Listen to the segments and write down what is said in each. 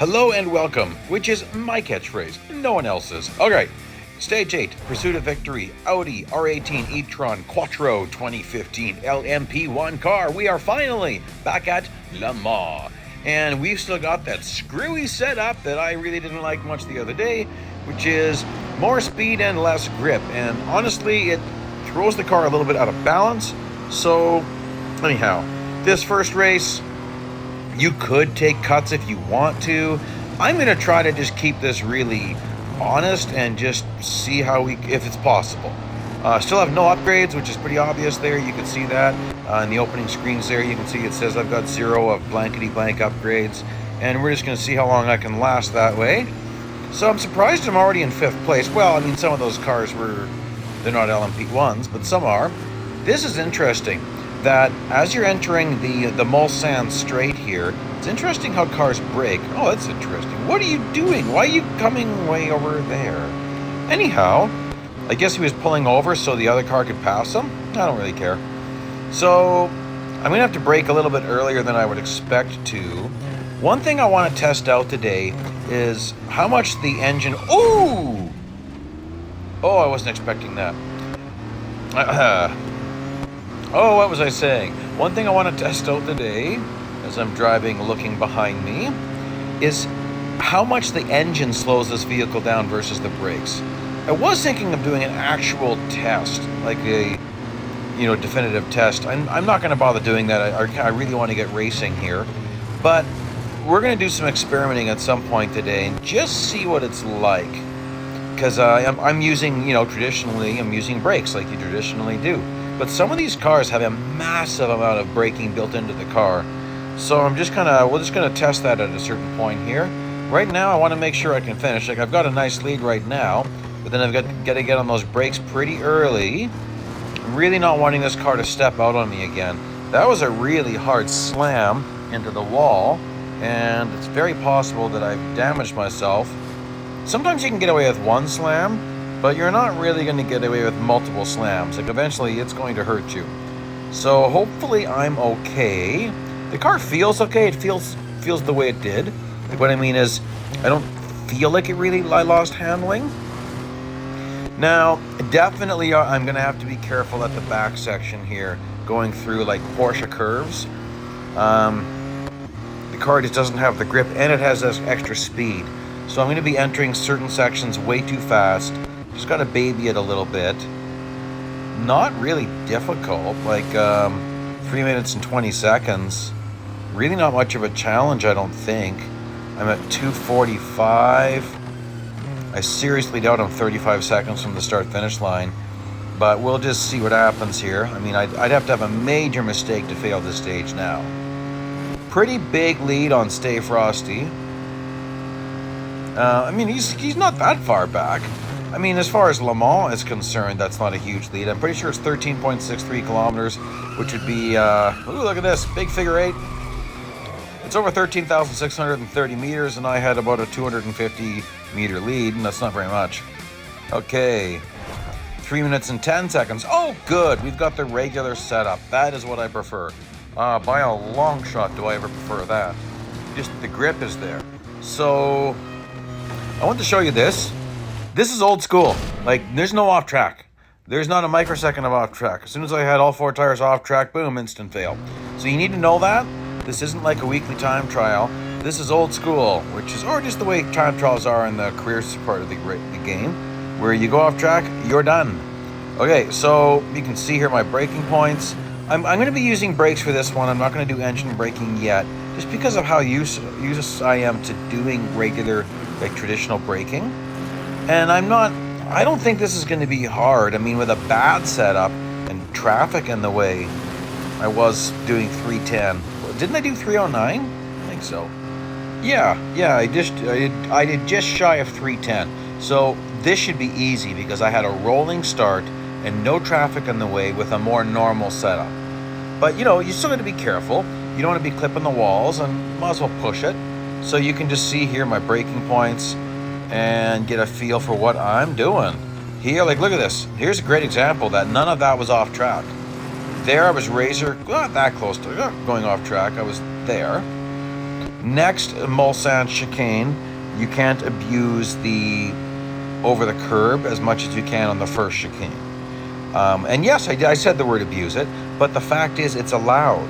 Hello and welcome, which is my catchphrase, no one else's. Okay, Stage 8, Pursuit of Victory, Audi R18 e-tron Quattro 2015 LMP1 car. We are finally back at Le Mans. And we've still got that screwy setup that I really didn't like much the other day, which is more speed and less grip. And honestly, it throws the car a little bit out of balance. So, anyhow, this first race, you could take cuts if you want to. I'm going to try to just keep this really honest and just see if it's possible. Still have no upgrades, which is pretty obvious there. You can see that in the opening screens there. You can see it says I've got 0 of blankety blank upgrades. And we're just going to see how long I can last that way. So I'm surprised I'm already in 5th place. Well, I mean, some of those cars they're not LMP1s, but some are. This is interesting. That as you're entering the Mulsanne straight here, it's interesting how cars brake. Oh, that's interesting. What are you doing? Why are you coming way over there? Anyhow, I guess he was pulling over so the other car could pass him. I don't really care. So I'm going to have to brake a little bit earlier than I would expect to. One thing I want to test out today is how much the engine... Ooh! Oh, I wasn't expecting that. Oh, what was I saying? One thing I want to test out today, as I'm driving looking behind me, is how much the engine slows this vehicle down versus the brakes. I was thinking of doing an actual test, like a, definitive test. I'm not going to bother doing that. I really want to get racing here. But we're going to do some experimenting at some point today and just see what it's like. Because I'm using, traditionally, I'm using brakes like you traditionally do. But some of these cars have a massive amount of braking built into the car. So we're just gonna test that at a certain point here. Right now I want to make sure I can finish. Like, I've got a nice lead right now, but then I've got to get on those brakes pretty early. I'm really not wanting this car to step out on me again. That was a really hard slam into the wall, and it's very possible that I've damaged myself. Sometimes you can get away with one slam, but you're not really going to get away with multiple slams. Like, eventually it's going to hurt you. So hopefully I'm okay. The car feels okay. It feels the way it did. Like, what I mean is, I don't feel like I lost handling. Now, definitely I'm going to have to be careful at the back section here, going through like Porsche curves. The car just doesn't have the grip, and it has this extra speed. So I'm going to be entering certain sections way too fast. Just got to baby it a little bit. Not really difficult, like 3 minutes and 20 seconds. Really not much of a challenge, I don't think. I'm at 2:45. I seriously doubt I'm 35 seconds from the start-finish line. But we'll just see what happens here. I mean, I'd have to have a major mistake to fail this stage now. Pretty big lead on Stay Frosty. I mean, he's not that far back. I mean, as far as Le Mans is concerned, that's not a huge lead. I'm pretty sure it's 13.63 kilometers, which would be, ooh, look at this, big figure 8. It's over 13,630 meters, and I had about a 250 meter lead, and that's not very much. Okay, 3 minutes and 10 seconds. Oh, good, we've got the regular setup. That is what I prefer. By a long shot do I ever prefer that. Just the grip is there. So, I want to show you this. This is old school. Like, there's no off track. There's not a microsecond of off track. As soon as I had all 4 tires off track, boom, instant fail. So you need to know that. This isn't like a weekly time trial. This is old school, or just the way time trials are in the careers part of the game, where you go off track, you're done. Okay, so you can see here my braking points. I'm going to be using brakes for this one. I'm not going to do engine braking yet, just because of how used I am to doing regular, like, traditional braking. And I don't think this is going to be hard. I mean, with a bad setup and traffic in the way, I was doing 310. Didn't I do 309? I think so. Yeah, I did just shy of 310. So this should be easy because I had a rolling start and no traffic in the way with a more normal setup. But, you still got to be careful. You don't want to be clipping the walls, and might as well push it. So you can just see here my braking points and get a feel for what I'm doing. Here, like, look at this. Here's a great example that none of that was off track. There I was not that close to going off track. I was there. Next, Mulsanne chicane. You can't abuse the over the curb as much as you can on the first chicane. And yes, I said the word abuse it, but the fact is it's allowed.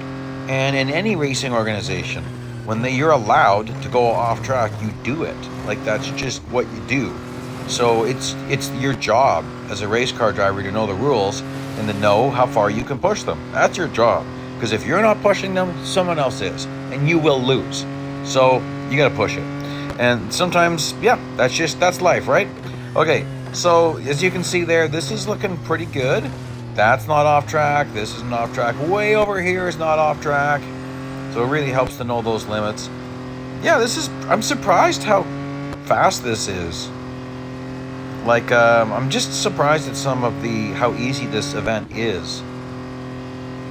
And in any racing organization, when you're allowed to go off track, you do it. Like, that's just what you do. So it's your job as a race car driver to know the rules and to know how far you can push them. That's your job. Because if you're not pushing them, someone else is, and you will lose. So you got to push it. And sometimes, yeah, that's life, right? Okay, so as you can see there, this is looking pretty good. That's not off track. This isn't off track. Way over here is not off track. So it really helps to know those limits. Yeah, I'm surprised how fast this is. Like, I'm just surprised at how easy this event is.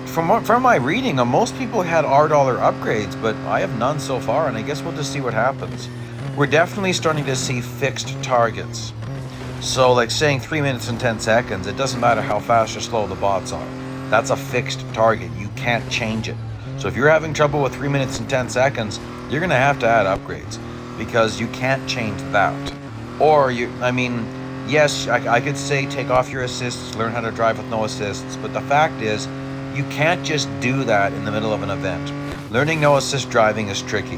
From my reading, most people had $R upgrades, but I have none so far, and I guess we'll just see what happens. We're definitely starting to see fixed targets. So, like saying 3 minutes and 10 seconds, it doesn't matter how fast or slow the bots are. That's a fixed target. You can't change it. So if you're having trouble with 3 minutes and 10 seconds, you're going to have to add upgrades because you can't change that. Or, yes, I could say take off your assists, learn how to drive with no assists, but the fact is, you can't just do that in the middle of an event. Learning no assist driving is tricky.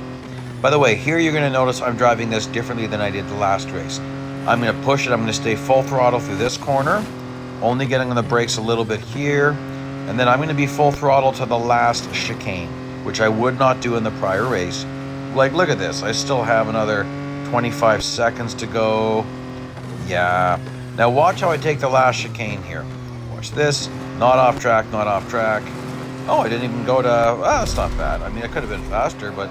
By the way, here you're going to notice I'm driving this differently than I did the last race. I'm going to push it, I'm going to stay full throttle through this corner, only getting on the brakes a little bit here, and then I'm going to be full throttle to the last chicane, which I would not do in the prior race. Like, look at this, I still have another 25 seconds to go. Yeah. Now watch how I take the last chicane here. Watch this, not off track, not off track. Oh, I didn't even go to, that's not bad. I mean, I could have been faster, but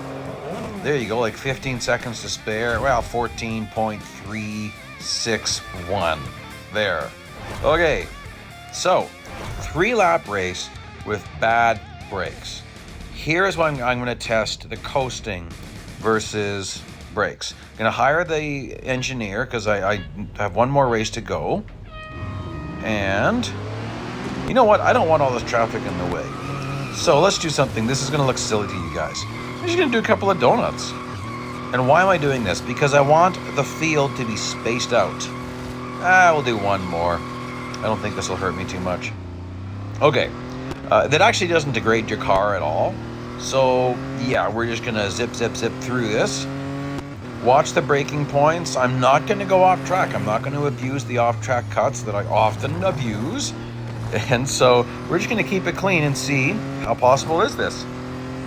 there you go, like 15 seconds to spare. Well, 14.361. There. Okay, so 3-lap race with bad brakes. Here's what I'm going to test the coasting versus brakes. I'm going to hire the engineer because I have one more race to go. And you know what? I don't want all this traffic in the way. So let's do something. This is going to look silly to you guys. I'm just going to do a couple of donuts. And why am I doing this? Because I want the field to be spaced out. We'll do one more. I don't think this will hurt me too much. Okay. That actually doesn't degrade your car at all. So, yeah, we're just going to zip, zip, zip through this. Watch the braking points. I'm not going to go off track. I'm not going to abuse the off-track cuts that I often abuse. And so we're just going to keep it clean and see how possible is this.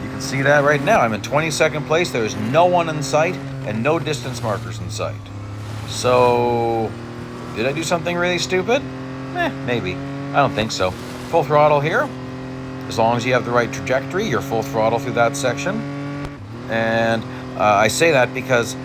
You can see that right now. I'm in 22nd place. There's no one in sight and no distance markers in sight. So, did I do something really stupid? Maybe. I don't think so. Full throttle here. As long as you have the right trajectory, you're full throttle through that section. And I say that because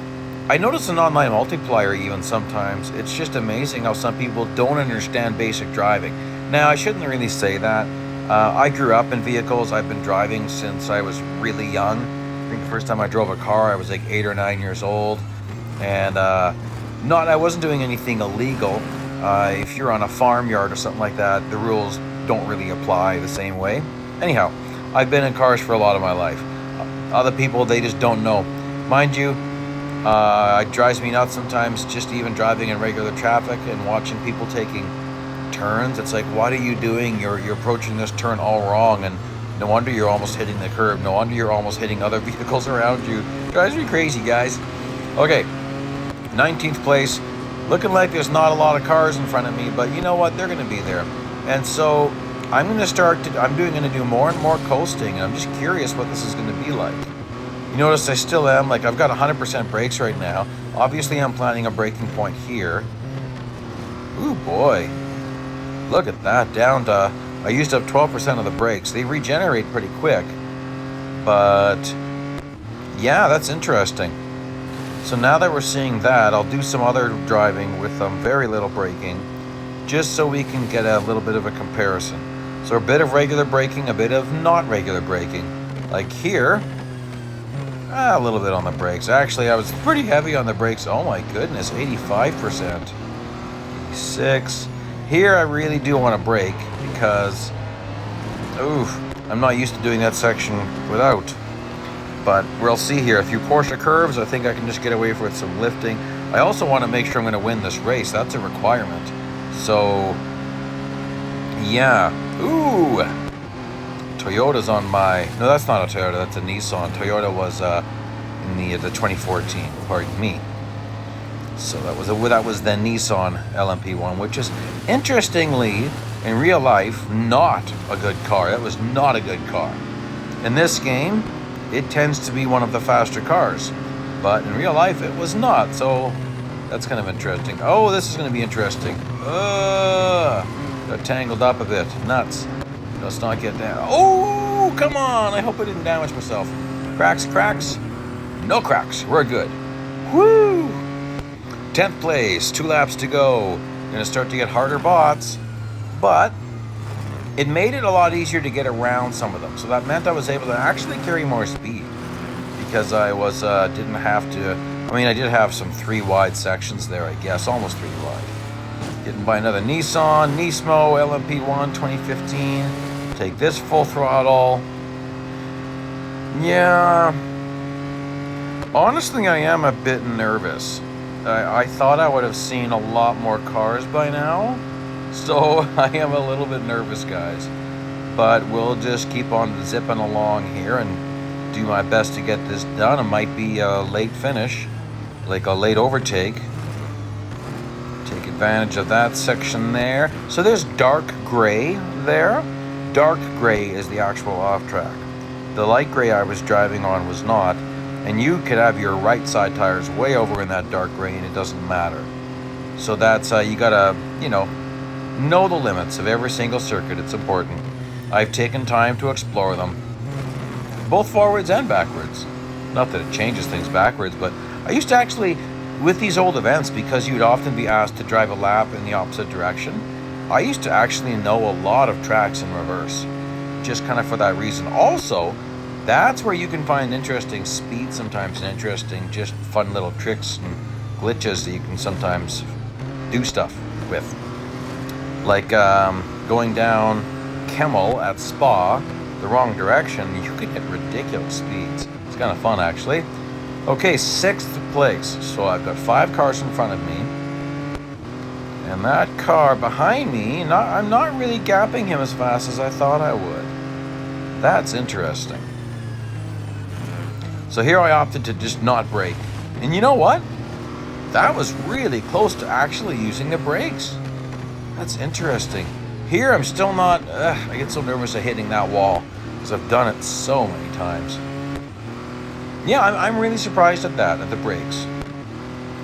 I notice an online multiplier even sometimes. It's just amazing how some people don't understand basic driving. Now, I shouldn't really say that. I grew up in vehicles. I've been driving since I was really young. I think the first time I drove a car, I was like 8 or 9 years old. And I wasn't doing anything illegal. If you're on a farmyard or something like that, the rules don't really apply the same way. Anyhow, I've been in cars for a lot of my life. Other people, they just don't know. Mind you, it drives me nuts sometimes just even driving in regular traffic and watching people taking turns. It's like, what are you doing? You're approaching this turn all wrong, and no wonder you're almost hitting the curb. No wonder you're almost hitting other vehicles around you. Drives me crazy, guys. Okay, 19th place. Looking like there's not a lot of cars in front of me, but you know what? They're going to be there. And so I'm going to do more and more coasting, and I'm just curious what this is going to be like. You notice I still am, like, I've got 100% brakes right now. Obviously, I'm planning a braking point here. Ooh, boy. Look at that, down to, I used up 12% of the brakes. They regenerate pretty quick. But, yeah, that's interesting. So now that we're seeing that, I'll do some other driving with very little braking, just so we can get a little bit of a comparison. So a bit of regular braking, a bit of not regular braking. Like here, a little bit on the brakes. Actually, I was pretty heavy on the brakes. Oh my goodness, 85%. 86. Here I really do want to brake because, I'm not used to doing that section without. But we'll see here. Through Porsche curves, I think I can just get away with some lifting. I also want to make sure I'm going to win this race. That's a requirement. So, yeah. Ooh. Toyota's on my... No, that's not a Toyota. That's a Nissan. Toyota was in the 2014. Pardon me. So that was the Nissan LMP1, which is, interestingly, in real life, not a good car. That was not a good car. In this game, it tends to be one of the faster cars. But in real life, it was not. So that's kind of interesting. Oh, this is going to be interesting. Got tangled up a bit. Nuts. Let's not get down. Oh, come on. I hope I didn't damage myself. Cracks, cracks. No cracks. We're good. Woo! 10th place. 2 laps to go. Going to start to get harder bots. But it made it a lot easier to get around some of them. So that meant I was able to actually carry more speed. Because I was didn't have to... I mean, I did have some 3 wide sections there, I guess. Almost 3 wide. Getting by another Nissan. Nismo LMP1 2015. Take this full throttle. Yeah. Honestly, I am a bit nervous. I thought I would have seen a lot more cars by now. So I am a little bit nervous, guys. But we'll just keep on zipping along here and do my best to get this done. It might be a late finish, like a late overtake. Take advantage of that section there. So there's dark gray there. Dark gray is the actual off track. The light gray I was driving on was not. And you could have your right side tires way over in that dark gray and it doesn't matter. So that's, you gotta, know the limits of every single circuit. It's important. I've taken time to explore them, both forwards and backwards. Not that it changes things backwards, but I used to actually, with these old events, because you'd often be asked to drive a lap in the opposite direction, I used to actually know a lot of tracks in reverse, just kind of for that reason. Also, that's where you can find interesting speed sometimes, and interesting, just fun little tricks and glitches that you can sometimes do stuff with. Like going down Kemmel at Spa, the wrong direction, you could hit ridiculous speeds. It's kind of fun, actually. Okay, 6th place. So I've got 5 cars in front of me. And that car behind me, I'm not really gapping him as fast as I thought I would. That's interesting. So here I opted to just not brake. And you know what? That was really close to actually using the brakes. That's interesting. Here I'm still not... I get so nervous of hitting that wall because I've done it so many times. Yeah, I'm really surprised at that, at the brakes.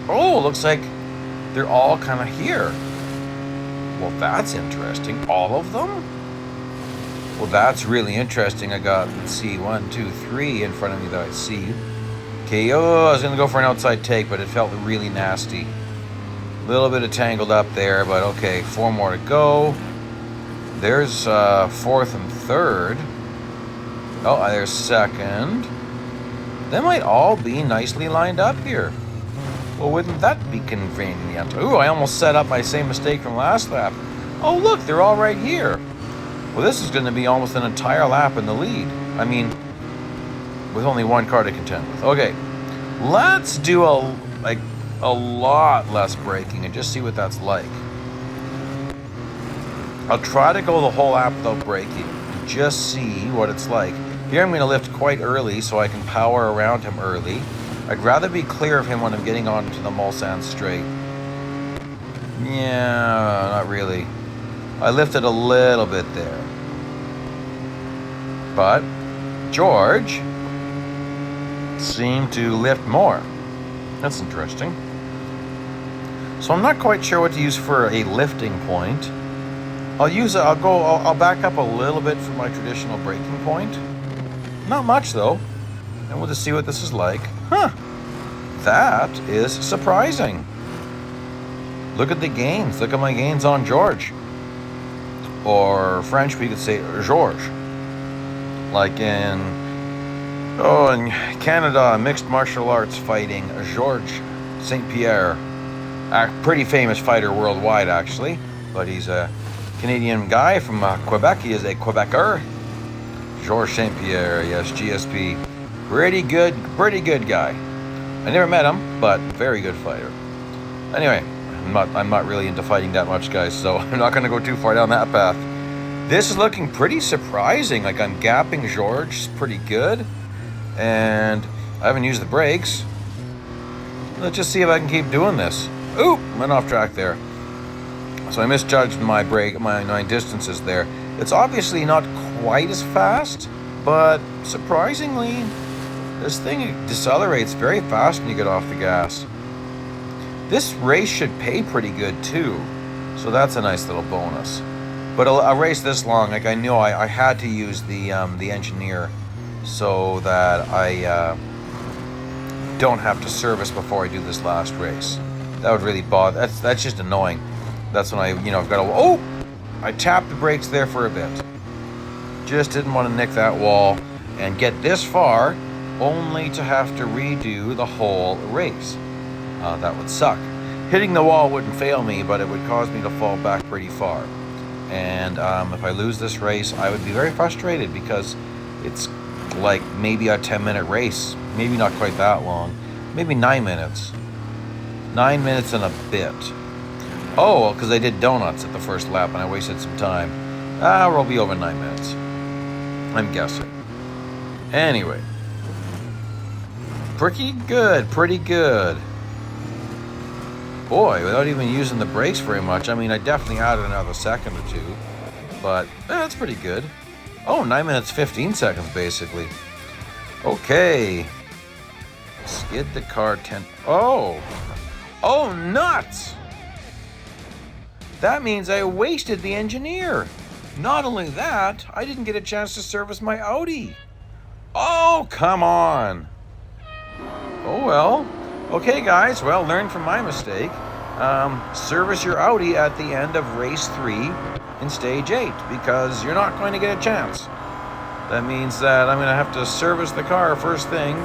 Oh, looks like they're all kind of here. Well, that's interesting. All of them? Well, that's really interesting. I got, let's see, 1, 2, 3 in front of me that I see. Okay, I was going to go for an outside take, but it felt really nasty. A little bit of tangled up there, but okay, 4 more to go. There's 4th and 3rd. Oh, there's 2nd. They might all be nicely lined up here. Well, wouldn't that be convenient? Ooh, I almost set up my same mistake from last lap. Oh, look, they're all right here. Well, this is going to be almost an entire lap in the lead. I mean, with only 1 car to contend with. Okay, let's do a lot less braking and just see what that's like. I'll try to go the whole lap without braking, just see what it's like. Here I'm going to lift quite early so I can power around him early. I'd rather be clear of him when I'm getting onto the Mulsanne straight. Yeah, not really. I lifted a little bit there. But George seemed to lift more. That's interesting. So I'm not quite sure what to use for a lifting point. I'll back up a little bit from my traditional braking point. Not much though. And we'll just see what this is like. Huh. That is surprising. Look at the gains. Look at my gains on George. Or French, we could say Georges. Like in Canada, mixed martial arts fighting, Georges St. Pierre. A pretty famous fighter worldwide, actually. But he's a Canadian guy from Quebec. He is a Quebecer. Georges St. Pierre, yes, GSP. Pretty good guy. I never met him, but very good fighter. Anyway, I'm not really into fighting that much, guys, so I'm not going to go too far down that path. This is looking pretty surprising. Like, I'm gapping George pretty good, and I haven't used the brakes. Let's just see if I can keep doing this. Ooh, went off track there. So I misjudged my distances there. It's obviously not quite as fast, but surprisingly, this thing decelerates very fast when you get off the gas. This race should pay pretty good too, so that's a nice little bonus. But a race this long, like, I knew I had to use the engineer so that I don't have to service before I do this last race. That would really bother. That's just annoying. That's when I've got to. Oh, I tapped the brakes there for a bit. Just didn't want to nick that wall and get this far, only to have to redo the whole race. That would suck. Hitting the wall wouldn't fail me, but it would cause me to fall back pretty far. And if I lose this race, I would be very frustrated because it's like maybe a 10-minute race. Maybe not quite that long. Maybe 9 minutes. 9 minutes and a bit. Oh, because I did donuts at the first lap and I wasted some time. We'll be over 9 minutes. I'm guessing. Anyway. Pretty good. Boy, without even using the brakes very much. I mean, I definitely added another second or two. But that's pretty good. Oh, 9 minutes, 15 seconds, basically. Okay. Skid the car 10... Oh, nuts! That means I wasted the engineer. Not only that, I didn't get a chance to service my Audi. Oh, come on. Oh, well. Okay, guys, well, learn from my mistake. Service your Audi at the end of race 3 in stage 8, because you're not going to get a chance. That means that I'm going to have to service the car first thing.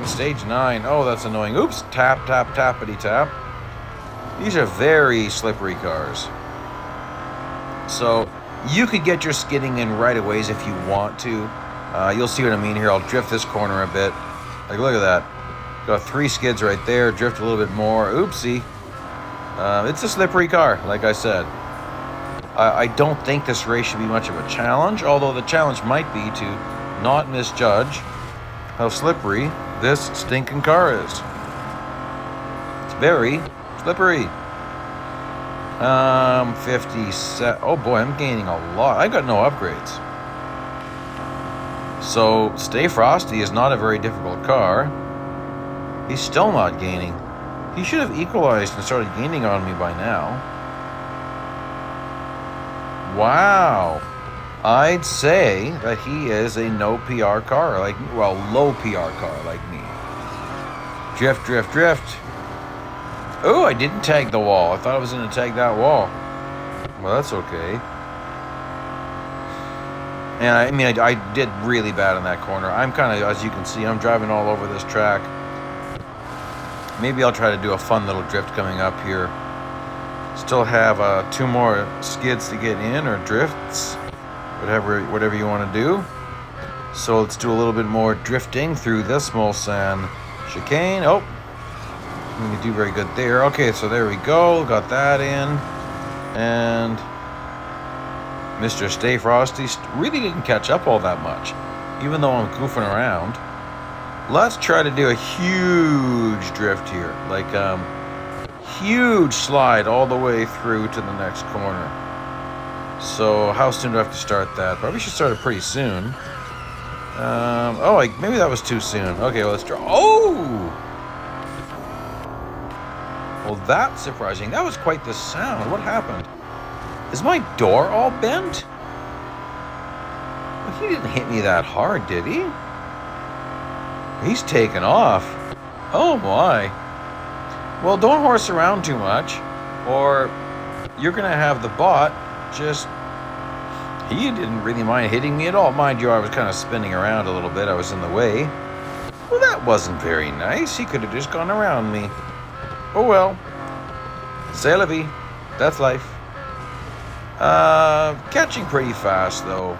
Stage 9. Oh, that's annoying. Oops. Tap, tap, tappity tap. These are very slippery cars. So you could get your skidding in right away if you want to. You'll see what I mean here. I'll drift this corner a bit. Like, look at that. Got 3 skids right there. Drift a little bit more. Oopsie. It's a slippery car, like I said. I don't think this race should be much of a challenge, although the challenge might be to not misjudge how slippery this stinking car is. It's very slippery. 57. Oh boy, I'm gaining a lot. I got no upgrades. So, Stay Frosty is not a very difficult car. He's still not gaining. He should have equalized and started gaining on me by now. Wow. I'd say that he is a no PR car, low PR car like me. Drift, drift, drift. Oh, I didn't tag the wall. I thought I was going to tag that wall. Well, that's okay. And I mean, I did really bad in that corner. I'm kind of, as you can see, I'm driving all over this track. Maybe I'll try to do a fun little drift coming up here. Still have 2 more skids to get in, or drifts. Whatever you want to do. So let's do a little bit more drifting through this Mulsanne chicane. Oh, didn't do very good there. Okay, so there we go. Got that in. And Mr. Stay Frosty really didn't catch up all that much, even though I'm goofing around. Let's try to do a huge drift here. Like, huge slide all the way through to the next corner. So how soon do I have to start that? Probably should start it pretty soon. Maybe that was too soon. Okay, well, let's draw. Oh! Well, that's surprising. That was quite the sound. What happened? Is my door all bent? Well, he didn't hit me that hard, did he? He's taken off. Oh my. Well, don't horse around too much, or you're gonna have the bot just... He didn't really mind hitting me at all. Mind you, I was kind of spinning around a little bit. I was in the way. Well, that wasn't very nice. He could have just gone around me. Oh well. C'est la vie. That's life. Catching pretty fast, though.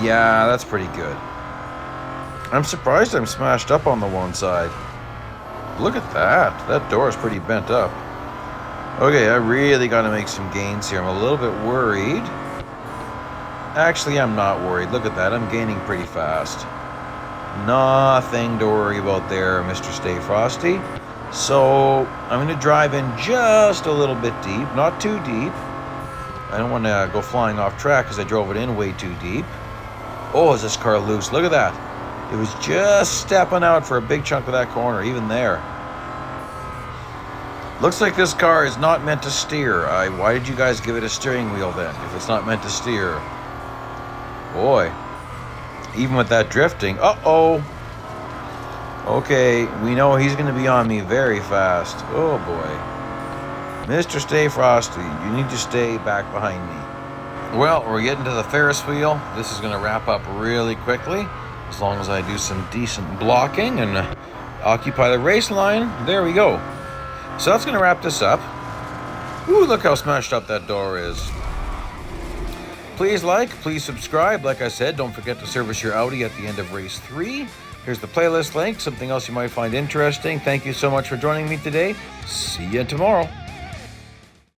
Yeah, that's pretty good. I'm surprised I'm smashed up on the one side. Look at that. That door is pretty bent up. Okay, I really got to make some gains here. I'm a little bit worried. Actually, I'm not worried. Look at that. I'm gaining pretty fast. Nothing to worry about there, Mr. Stay Frosty. So, I'm going to drive in just a little bit deep. Not too deep. I don't want to go flying off track because I drove it in way too deep. Oh, is this car loose? Look at that. It was just stepping out for a big chunk of that corner, even there. Looks like this car is not meant to steer. Why did you guys give it a steering wheel then, if it's not meant to steer? Boy. Even with that drifting. Uh-oh. Okay, we know he's going to be on me very fast. Oh, boy. Mr. Stay Frosty, you need to stay back behind me. Well, we're getting to the Ferris wheel. This is going to wrap up really quickly. As long as I do some decent blocking and occupy the race line. There we go. So that's going to wrap this up. Ooh, look how smashed up that door is. Please like, please subscribe. Like I said, don't forget to service your Audi at the end of race 3. Here's the playlist link, something else you might find interesting. Thank you so much for joining me today. See you tomorrow.